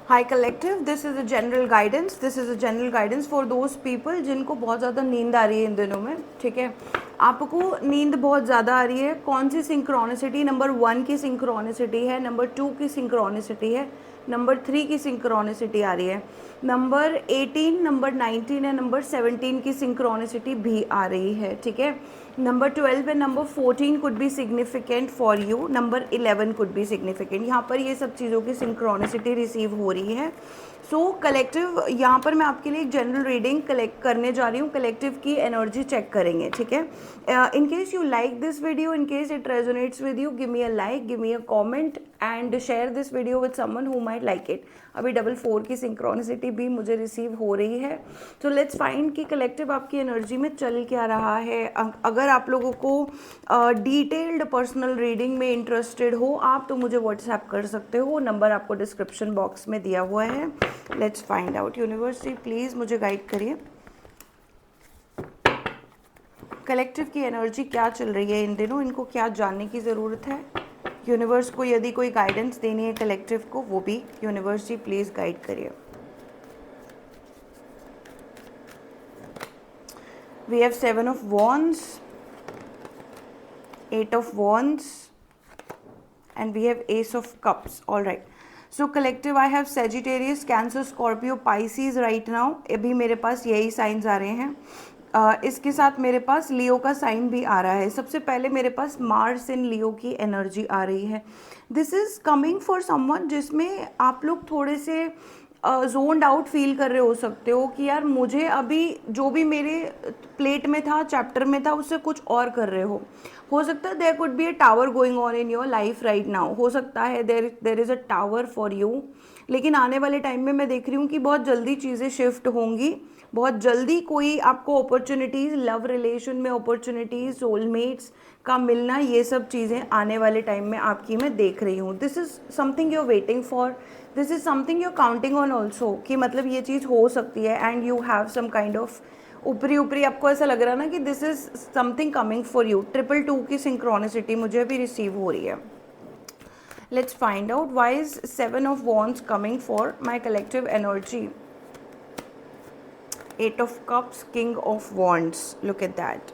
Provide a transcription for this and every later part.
High collective, this is a general guidance, this is a general guidance for those people जिनको बहुत ज़्यादा नींद आ रही है इन दिनों में, ठीक है। आपको नींद बहुत ज़्यादा आ रही है, कौन सी सिंक्रोनिसिटी, नंबर 1 की सिंक्रोनिसिटी है, नंबर 2 की सिंक्रोनिसिटी है, नंबर 3 की सिंक्रोनिसिटी आ रही है, नंबर 18, नंबर 19 है, नंबर 17 की सिंक्रोनिसिटी भी आ रही है, ठीक है। Number 12 and number 14 could be significant for you, number 11 could be significant. यहाँ पर ये सब चीज़ों की सिंक्रोनिसिटी रिसीव हो रही है। सो कलेक्टिव, यहाँ पर मैं आपके लिए एक जनरल रीडिंग कलेक्ट करने जा रही हूँ, कलेक्टिव की एनर्जी चेक करेंगे, ठीक है। In case you like this video, in case it resonates with you, give me a like, give me a comment and share this video with someone who might like it. अभी 4 की synchronicity भी मुझे receive हो रही है। तो let's find कि collective आपकी एनर्जी में चल क्या रहा है। अगर आप लोगों को डिटेल्ड पर्सनल रीडिंग में इंटरेस्टेड हो आप, तो मुझे व्हाट्सएप कर सकते हो, नंबर आपको डिस्क्रिप्शन बॉक्स में दिया हुआ है। Let's find out. University please मुझे गाइड करिए, कलेक्टिव की एनर्जी क्या चल रही है इन दिनों, इनको क्या जानने की ज़रूरत है। यूनिवर्स को यदि कोई गाइडेंस देनी है कलेक्टिव को, वो भी यूनिवर्सिटी प्लीज़ गाइड करिए। We have 7 of wands, 8 of wands, and we have ace of cups. All right, so collective I have Sagittarius, Cancer, Scorpio, Pisces right now। अभी मेरे पास यही साइंस आ रहे हैं। इसके साथ मेरे पास लियो का साइन भी आ रहा है। सबसे पहले मेरे पास मार्स इन लियो की एनर्जी आ रही है। This is coming for someone जिसमें आप लोग थोड़े से जोन्ड आउट फील कर रहे हो सकते हो कि यार मुझे अभी जो भी मेरे प्लेट में था, चैप्टर में था, उससे कुछ और कर रहे हो सकता है there could be a tower going on in your life right now, हो सकता है there is a tower for you. लेकिन आने वाले टाइम में मैं देख रही हूँ कि बहुत जल्दी चीज़ें शिफ्ट होंगी, बहुत जल्दी कोई आपको अपॉर्चुनिटीज़, लव रिलेशन में अपॉर्चुनिटीज़, सोलमेट्स का मिलना, ये सब चीज़ें आने वाले टाइम में आपकी मैं देख रही हूँ। This is something you are waiting for, this is something you are counting on also, कि मतलब ये चीज़ हो सकती है and you have some kind of, ऊपरी ऊपरी आपको ऐसा लग रहा है ना कि दिस इज़ समथिंग कमिंग फॉर यू। 222 की सिंक्रोनिसिटी मुझे अभी रिसीव हो रही है। Let's find out why is 7 of wands coming for my collective energy. 8 of cups, king of wands, look at that.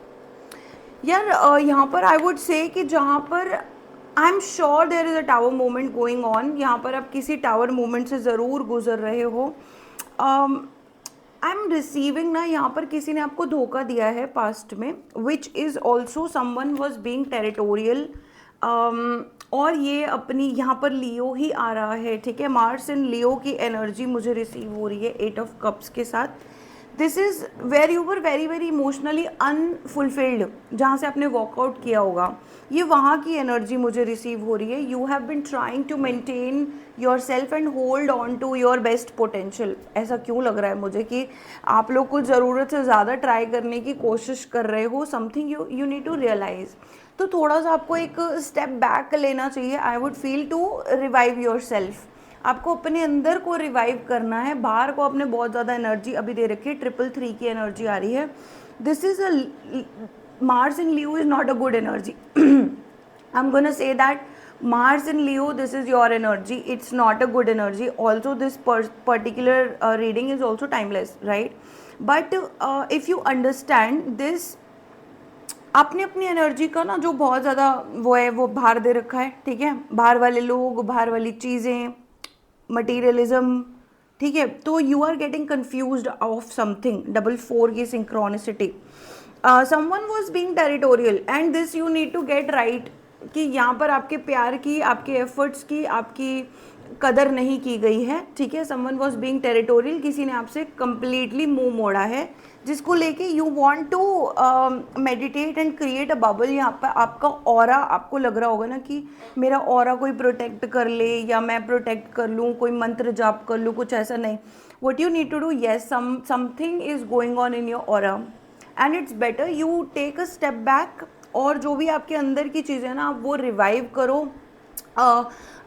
यार यहाँ पर आई वुड से कि जहाँ पर I am sure there is a tower movement going on, यहाँ पर आप किसी टावर मूवमेंट से ज़रूर गुजर रहे हो। आई एम रिसीविंग ना, यहाँ पर किसी ने आपको धोखा दिया है पास्ट में, which is also someone was being territorial. और ये अपनी यहाँ पर लियो ही आ रहा है, ठीक है। मार्स इन लियो की एनर्जी मुझे रिसीव हो रही है 8 ऑफ कप्स के साथ। This is where you were very very emotionally unfulfilled, जहाँ से आपने वॉकआउट किया होगा, ये वहाँ की एनर्जी मुझे रिसीव हो रही है। You have been trying to maintain yourself and hold on to your best potential. ऐसा क्यों लग रहा है मुझे कि आप लोग कुछ ज़रूरत से ज़्यादा ट्राई करने की कोशिश कर रहे हो। Something you need to realize. तो थोड़ा सा आपको एक स्टेप बैक लेना चाहिए, I would feel, to revive yourself. आपको अपने अंदर को रिवाइव करना है, बाहर को आपने बहुत ज़्यादा एनर्जी अभी दे रखी है, 333 की एनर्जी आ रही है। This is a Mars in Leo is not a good energy. I am gonna say that Mars in Leo, this is your energy, it's not a good energy. Also this particular reading is also timeless, right? But if you understand this, आपने अपनी energy का ना जो बहुत ज़्यादा वो है, वो बाहर दे रखा है, ठीक है। बाहर वाले लोग, बाहर वाली चीज़ें, मटीरियलिज्म, ठीक है। तो you are getting confused of something. 4 की synchronicity, someone was being territorial and this you need to get right, कि यहाँ पर आपके प्यार की, आपके एफर्ट्स की, आपकी कदर नहीं की गई है, ठीक है। समवन वॉज बीइंग टेरिटोरियल, किसी ने आपसे कंप्लीटली मुंह मोड़ा है, जिसको लेके you want to meditate and create a bubble. यहाँ पर आपका ऑरा, आपको लग रहा होगा ना कि मेरा ऑरा कोई प्रोटेक्ट कर ले या मैं प्रोटेक्ट कर लूँ, कोई मंत्र जाप कर लूँ, कुछ ऐसा नहीं। What you need to do, yes, something is going on in your aura and it's better you take a step back, और जो भी आपके अंदर की चीज़ें ना, आप वो रिवाइव करो,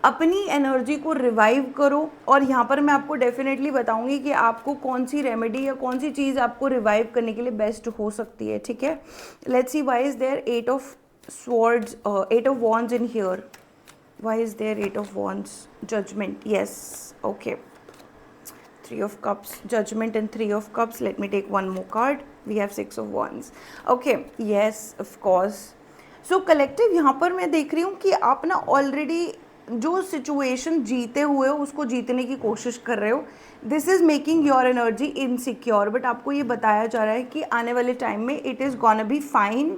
अपनी एनर्जी को रिवाइव करो। और यहाँ पर मैं आपको डेफिनेटली बताऊंगी कि आपको कौन सी रेमेडी या कौन सी चीज़ आपको रिवाइव करने के लिए बेस्ट हो सकती है, ठीक है। Let's see why is there 8 of swords, 8 of wands in here, why is there 8 of wands, judgement, yes, okay. Three of Cups, Judgment and Three of Cups. Let me take one more card. We have Six of Wands. Okay, yes, of course. So collective, यहाँ पर मैं देख रही हूँ कि आप ना already जो सिचुएशन जीते हुए हो उसको जीतने की कोशिश कर रहे हो. This is making your energy insecure, but आपको ये बताया जा रहा है कि आने वाले टाइम में it is gonna be fine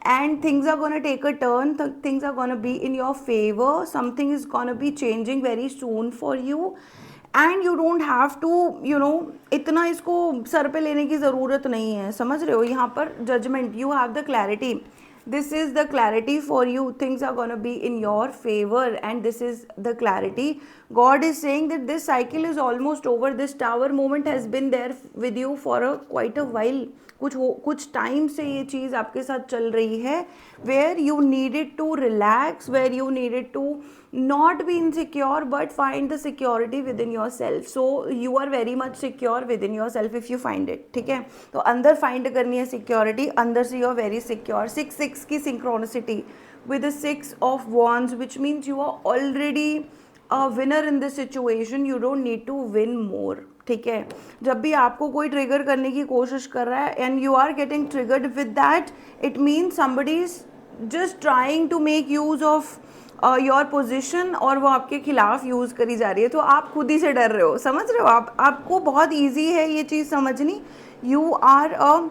and things are going to take a turn, things are going to be in your favor, something is going to be changing very soon for you and you don't have to, you know, इतना इसको sir पे लेने की ज़रूरत नहीं है, समझ रहे हो. यहाँ पर judgement, you have the clarity, this is the clarity for you, things are going to be in your favor and this is the clarity. God is saying that this cycle is almost over, this tower moment has been there with you for quite a while. कुछ time से ये चीज़ आपके साथ चल रही है, where you needed to relax, where you needed to not be insecure but find the security within yourself. So you are very much secure within yourself if you find it. ठीक है, तो अंदर find करनी है security, अंदर से you are very secure. 6 की synchronicity with the Six of Wands, which means you are already a winner in this situation, you don't need to win more. ठीक है, जब भी आपको कोई ट्रिगर करने की कोशिश कर रहा है and you are getting triggered with that, it means somebody is just trying to make use of your position और वो आपके खिलाफ यूज़ करी जा रही है, तो आप खुद ही से डर रहे हो, समझ रहे हो. आपको बहुत ईजी है ये चीज़ समझनी. You are a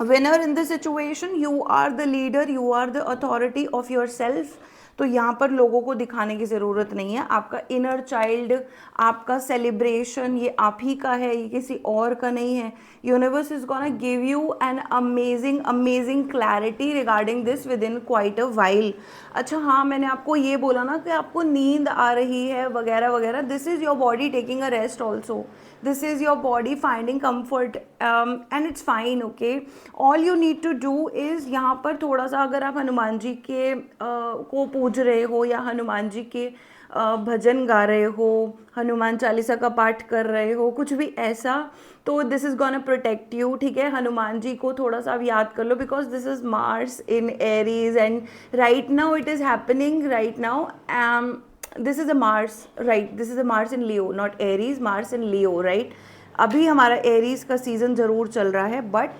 winner in the situation, you are the leader, you are the authority of yourself. तो यहाँ पर लोगों को दिखाने की ज़रूरत नहीं है. आपका इनर चाइल्ड, आपका सेलिब्रेशन ये आप ही का है, ये किसी और का नहीं है. Universe is gonna give you an amazing clarity regarding this with in quite a while. अच्छा हाँ, मैंने आपको ये बोला ना कि आपको नींद आ रही है वगैरह वगैरह. This is your body taking a rest also. This is your body finding comfort and it's fine. Okay, all you need to do is यहाँ पर थोड़ा सा अगर आप हनुमान जी के को पूज रहे हो या हनुमान जी के भजन गा रहे हो, हनुमान चालीसा का पाठ कर रहे हो, कुछ भी ऐसा, तो this is gonna protect you. ठीक है, हनुमान जी को थोड़ा सा आप याद कर लो because this is Mars in Aries and right now it is happening right now. This is a Mars, right? This is a Mars in Leo, not Aries. Mars in Leo, right? अभी हमारा Aries का season ज़रूर चल रहा है, but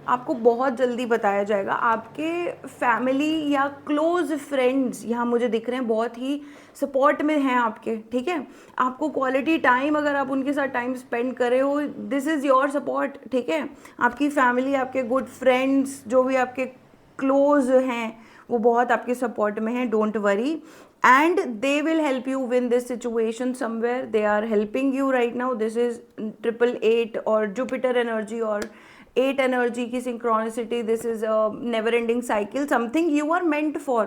आपको बहुत जल्दी बताया जाएगा. आपके फैमिली या क्लोज फ्रेंड्स यहाँ मुझे दिख रहे हैं, बहुत ही सपोर्ट में हैं आपके. ठीक है, आपको क्वालिटी टाइम, अगर आप उनके साथ टाइम स्पेंड करे हो, दिस इज़ योर सपोर्ट. ठीक है, आपकी फैमिली, आपके गुड फ्रेंड्स, जो भी आपके क्लोज हैं, वो बहुत आपके सपोर्ट में हैं. Don't worry, and they will help you win this situation somewhere. They are helping you right now. This is 888 or Jupiter energy or 8 energy की synchronicity. This is a never ending cycle, something you are meant for.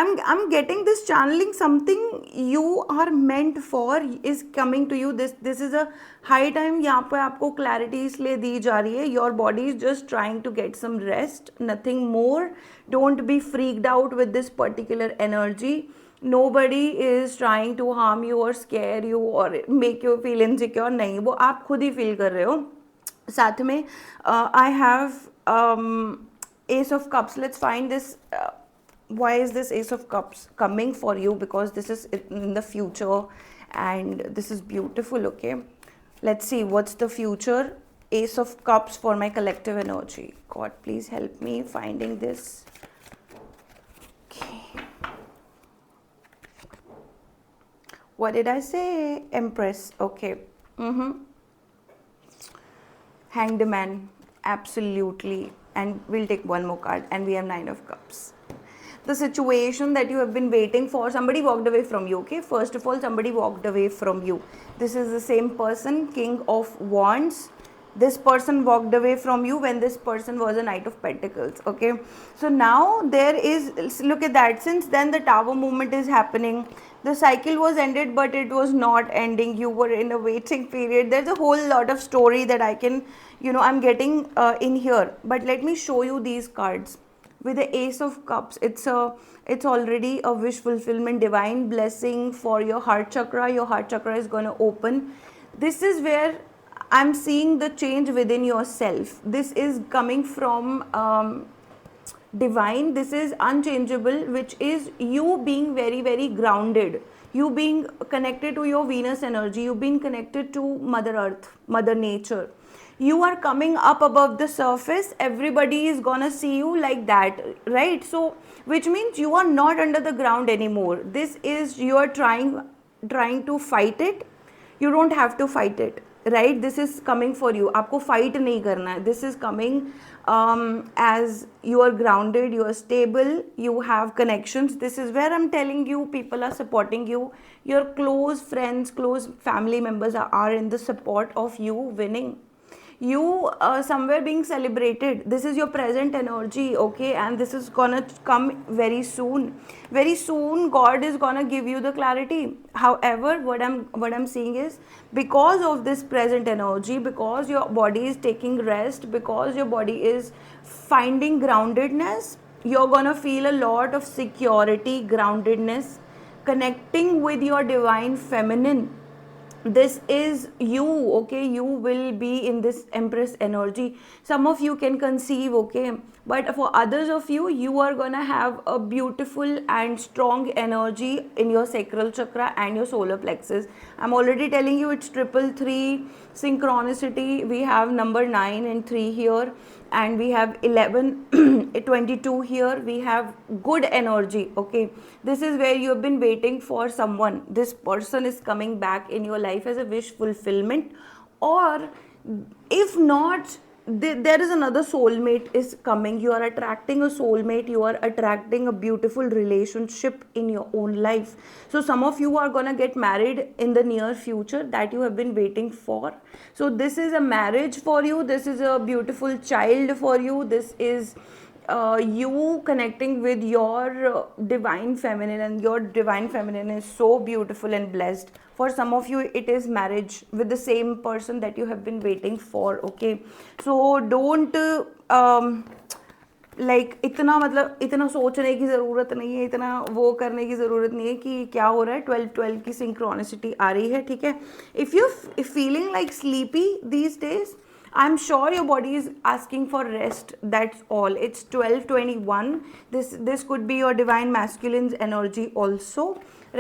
I'm getting this channeling, something you are meant for is coming to you. This is a high time. यहाँ पे आपको clarity इसलिए दी जा रही है. Your body is just trying to get some rest, nothing more. Don't be freaked out with this particular energy. Nobody is trying to harm you or scare you or make you feel insecure. नहीं, वो आप खुद ही feel कर रहे हो. साथ में I have Ace of Cups. Let's find this. Why is this Ace of Cups coming for you? Because this is in the future and this is beautiful. Okay, let's see what's the future Ace of Cups for my collective energy. God, please help me finding this. Okay, what did I say? Empress. Okay. Hanged Man, absolutely. And we'll take one more card and we have Nine of Cups. The situation that you have been waiting for, somebody walked away from you. Okay, first of all, somebody walked away from you. This is the same person, King of Wands. This person walked away from you when this person was a Knight of Pentacles. Okay, so now there is, look at that, since then the Tower movement is happening. The cycle was ended, but it was not ending. You were in a waiting period. There's a whole lot of story that I can, you know, I'm getting in here. But let me show you these cards. With the Ace of Cups, it's already a wish fulfillment, divine blessing for your heart chakra. Your heart chakra is going to open. This is where I'm seeing the change within yourself. This is coming from divine. This is unchangeable, which is you being very, very grounded. you being connected to your Venus energy, you being connected to Mother Earth, Mother Nature. You are coming up above the surface, everybody is gonna see you like that, right? So which means you are not under the ground anymore. This is, you are trying to fight it. You don't have to fight it, right? This is coming for you, आपको fight नहीं करना है. This is coming as you are grounded, you are stable, you have connections. This is where I'm telling you, people are supporting you. Your close friends, close family members are in the support of you winning. You somewhere being celebrated. This is your present energy, okay? And this is gonna come very soon. Very soon God is gonna give you the clarity. However, what I'm seeing is, because of this present energy, because your body is taking rest, because your body is finding groundedness, you're gonna feel a lot of security, groundedness, connecting with your divine feminine. This is you, okay? You will be in this Empress energy. Some of you can conceive, okay? But for others of you, you are gonna have a beautiful and strong energy in your sacral chakra and your solar plexus. I'm already telling you, it's 333 synchronicity. We have number 9 and 3 here, and we have 11 22 here. We have good energy, okay? This is where you have been waiting for someone. This person is coming back in your life as a wish fulfillment, or if not, there is another soulmate is coming. You are attracting a soulmate, you are attracting a beautiful relationship in your own life. So some of you are gonna get married in the near future, that you have been waiting for. So this is a marriage for you, this is a beautiful child for you, this is you connecting with your divine feminine, and your divine feminine is so beautiful and blessed. For some of you, it is marriage with the same person that you have been waiting for, okay? So don't like इतना, मतलब इतना सोचने की ज़रूरत नहीं है, इतना वो करने की ज़रूरत नहीं है कि क्या हो रहा है. 12-12 की सिंक्रोनिसिटी आ रही है, ठीक है? If you feeling like sleepy these days, I'm sure your body is asking for rest. That's all. It's 12:21. This could be your divine masculine's energy also,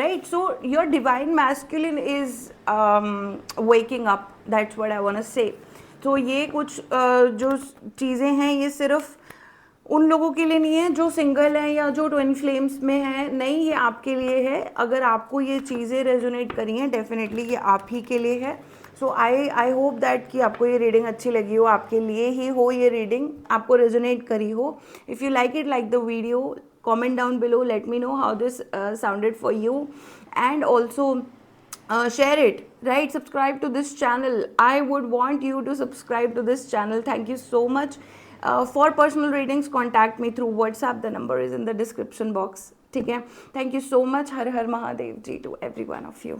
right? So your divine masculine is waking up. That's what I want to say. तो ये कुछ जो चीज़ें हैं, ये सिर्फ उन लोगों के लिए नहीं है जो सिंगल हैं या जो ट्विन फ्लेम्स में हैं. नहीं, ये आपके लिए है. अगर आपको ये चीज़ें रेजोनेट करी हैं, डेफिनेटली ये आप ही के लिए है. सो आई होप दैट कि आपको ये रीडिंग अच्छी लगी हो, आपके लिए ही हो ये रीडिंग, आपको रेजोनेट करी हो. If you like it, like the video, comment down below, let me know how this sounded for you, and also share it, right? Subscribe to this channel. I would want you to subscribe to this channel. Thank you so much. For personal readings, contact me through WhatsApp. The number is in the description box. ठीक है? Thank you so much. Her her Mahadev ji to every one of you.